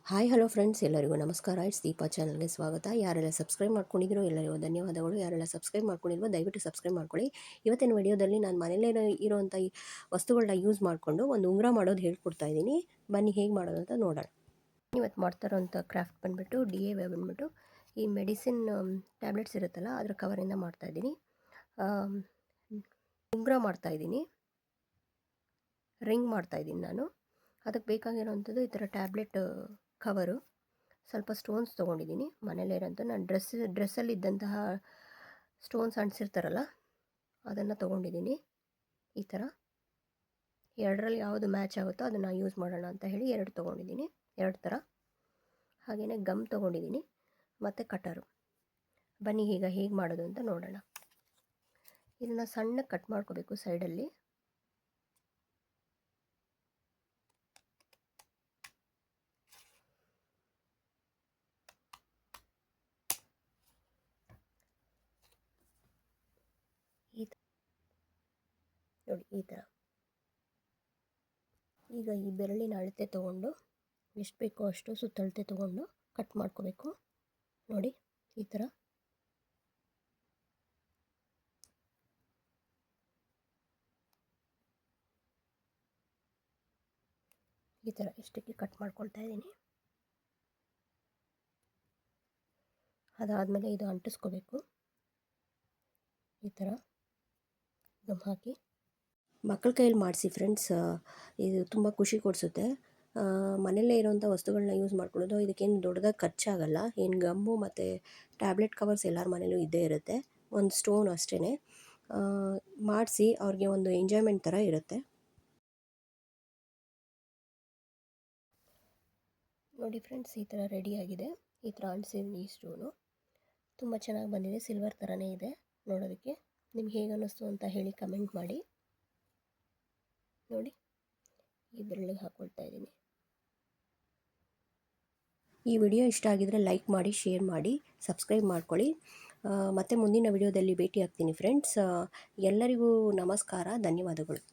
Hi hello friends, ಎಲ್ಲರಿಗೂ ನಮಸ್ಕಾರ. It's Deepa ಚಾನಲ್ಗೆ ಸ್ವಾಗತ. ಯಾರೆಲ್ಲ ಸಬ್ಸ್ಕ್ರೈಬ್ ಮಾಡ್ಕೊಂಡಿದ್ದೀರೋ ಎಲ್ಲರಿಗೂ ಧನ್ಯವಾದಗಳು. ಯಾರೆಲ್ಲ ಸಬ್ಸ್ಕ್ರೈಬ್ ಮಾಡ್ಕೊಂಡಿಲ್ವೋ ದಯವಿಟ್ಟು ಸಬ್ಸ್ಕ್ರೈಬ್ ಮಾಡ್ಕೊಳ್ಳಿ. ಇವತ್ತಿನ ವಿಡಿಯೋದಲ್ಲಿ ನಾನು ಮನೇಲೇ ಇರೋವಂಥ ಈ ವಸ್ತುಗಳನ್ನ ಯೂಸ್ ಮಾಡಿಕೊಂಡು ಒಂದು ಉಂಗುರ ಮಾಡೋದು ಹೇಳ್ಕೊಡ್ತಾ ಇದ್ದೀನಿ. ಬನ್ನಿ ಹೇಗೆ ಮಾಡೋದು ಅಂತ ನೋಡೋಣ. ಇವತ್ತು ಮಾಡ್ತಾ ಇರೋಂಥ ಕ್ರಾಫ್ಟ್ ಬಂದುಬಿಟ್ಟು DIY ಬಂದುಬಿಟ್ಟು ಈ ಮೆಡಿಸಿನ್ ಟ್ಯಾಬ್ಲೆಟ್ಸ್ ಇರುತ್ತಲ್ಲ ಅದರ ಕವರಿಂದ ಮಾಡ್ತಾಯಿದ್ದೀನಿ. ಉಂಗುರ ಮಾಡ್ತಾಯಿದ್ದೀನಿ, ರಿಂಗ್ ಮಾಡ್ತಾಯಿದ್ದೀನಿ ನಾನು. ಅದಕ್ಕೆ ಬೇಕಾಗಿರೋವಂಥದ್ದು ಈ ಥರ ಟ್ಯಾಬ್ಲೆಟ್ ಕವರು, ಸ್ವಲ್ಪ ಸ್ಟೋನ್ಸ್ ತೊಗೊಂಡಿದ್ದೀನಿ. ಮನೇಲೇ ಇರೋಂಥ ನಾನು ಡ್ರೆಸ್ಸಲ್ಲಿದ್ದಂತಹ ಸ್ಟೋನ್ಸ್ ಅಂಟಿಸಿರ್ತಾರಲ್ಲ ಅದನ್ನು ತೊಗೊಂಡಿದ್ದೀನಿ. ಈ ಥರ ಎರಡರಲ್ಲಿ ಯಾವುದು ಮ್ಯಾಚ್ ಆಗುತ್ತೋ ಅದನ್ನು ಯೂಸ್ ಮಾಡೋಣ ಅಂತ ಹೇಳಿ ಎರಡು ತೊಗೊಂಡಿದ್ದೀನಿ, ಎರಡು ಥರ. ಹಾಗೆಯೇ ಗಮ್ ತೊಗೊಂಡಿದ್ದೀನಿ ಮತ್ತು ಕಟರು. ಬನ್ನಿ ಈಗ ಹೇಗೆ ಮಾಡೋದು ಅಂತ ನೋಡೋಣ. ಇದನ್ನು ಸಣ್ಣಗೆ ಕಟ್ ಮಾಡ್ಕೋಬೇಕು ಸೈಡಲ್ಲಿ. ನೋಡಿ ಈ ಥರ. ಈಗ ಈ ಬೆರಳಿನ ಅಳತೆ ತೊಗೊಂಡು ಎಷ್ಟು ಬೇಕೋ ಅಷ್ಟು ಸುತ್ತಳತೆ ತೊಗೊಂಡು ಕಟ್ ಮಾಡ್ಕೋಬೇಕು. ನೋಡಿ ಈ ಥರ. ಈ ಥರ ಇಷ್ಟಕ್ಕೆ ಕಟ್ ಮಾಡ್ಕೊಳ್ತಾ ಇದ್ದೀನಿ. ಅದಾದಮೇಲೆ ಇದು ಅಂಟಿಸ್ಕೋಬೇಕು ಈ ಥರ ಗಮ್ ಹಾಕಿ. ಮಕ್ಕಳ ಕೈಯಲ್ಲಿ ಮಾಡಿಸಿ ಫ್ರೆಂಡ್ಸ್, ಇದು ತುಂಬ ಖುಷಿ ಕೊಡಿಸುತ್ತೆ. ಮನೆಯಲ್ಲೇ ಇರೋವಂಥ ವಸ್ತುಗಳನ್ನ ಯೂಸ್ ಮಾಡ್ಕೊಳ್ಳೋದು, ಇದಕ್ಕೇನು ದೊಡ್ಡದಾಗಿ ಖರ್ಚಾಗಲ್ಲ. ಏನು ಗಮ್ಮು ಮತ್ತು ಟ್ಯಾಬ್ಲೆಟ್ ಕವರ್ಸ್ ಎಲ್ಲರ ಮನೇಲೂ ಇದ್ದೇ ಇರುತ್ತೆ. ಒಂದು ಸ್ಟೋನ್ ಅಷ್ಟೇ. ಮಾಡಿಸಿ ಅವ್ರಿಗೆ ಒಂದು ಎಂಜಾಯ್ಮೆಂಟ್ ಥರ ಇರುತ್ತೆ. ನೋಡಿ ಫ್ರೆಂಡ್ಸ್, ಈ ಥರ ರೆಡಿಯಾಗಿದೆ. ಈ ಥರ ಅಂಟಿಸಿದ್ದೀನಿ. ಈ ಸ್ಟೋನು ತುಂಬ ಚೆನ್ನಾಗಿ ಬಂದಿದೆ, ಸಿಲ್ವರ್ ಥರನೇ ಇದೆ ನೋಡೋದಕ್ಕೆ. ನಿಮ್ಗೆ ಹೇಗೆ ಅನ್ನಿಸ್ತು ಅಂತ ಹೇಳಿ ಕಮೆಂಟ್ ಮಾಡಿ. ನೋಡಿ ಈ ಬೆರಳಿಗೆ ಹಾಕ್ಕೊಳ್ತಾ ಇದ್ದೀನಿ. ಈ ವಿಡಿಯೋ ಇಷ್ಟ ಆಗಿದರೆ ಲೈಕ್ ಮಾಡಿ, ಶೇರ್ ಮಾಡಿ, ಸಬ್ಸ್ಕ್ರೈಬ್ ಮಾಡ್ಕೊಳ್ಳಿ. ಮತ್ತು ಮುಂದಿನ ವಿಡಿಯೋದಲ್ಲಿ ಭೇಟಿ ಆಗ್ತೀನಿ ಫ್ರೆಂಡ್ಸ್. ಎಲ್ಲರಿಗೂ ನಮಸ್ಕಾರ, ಧನ್ಯವಾದಗಳು.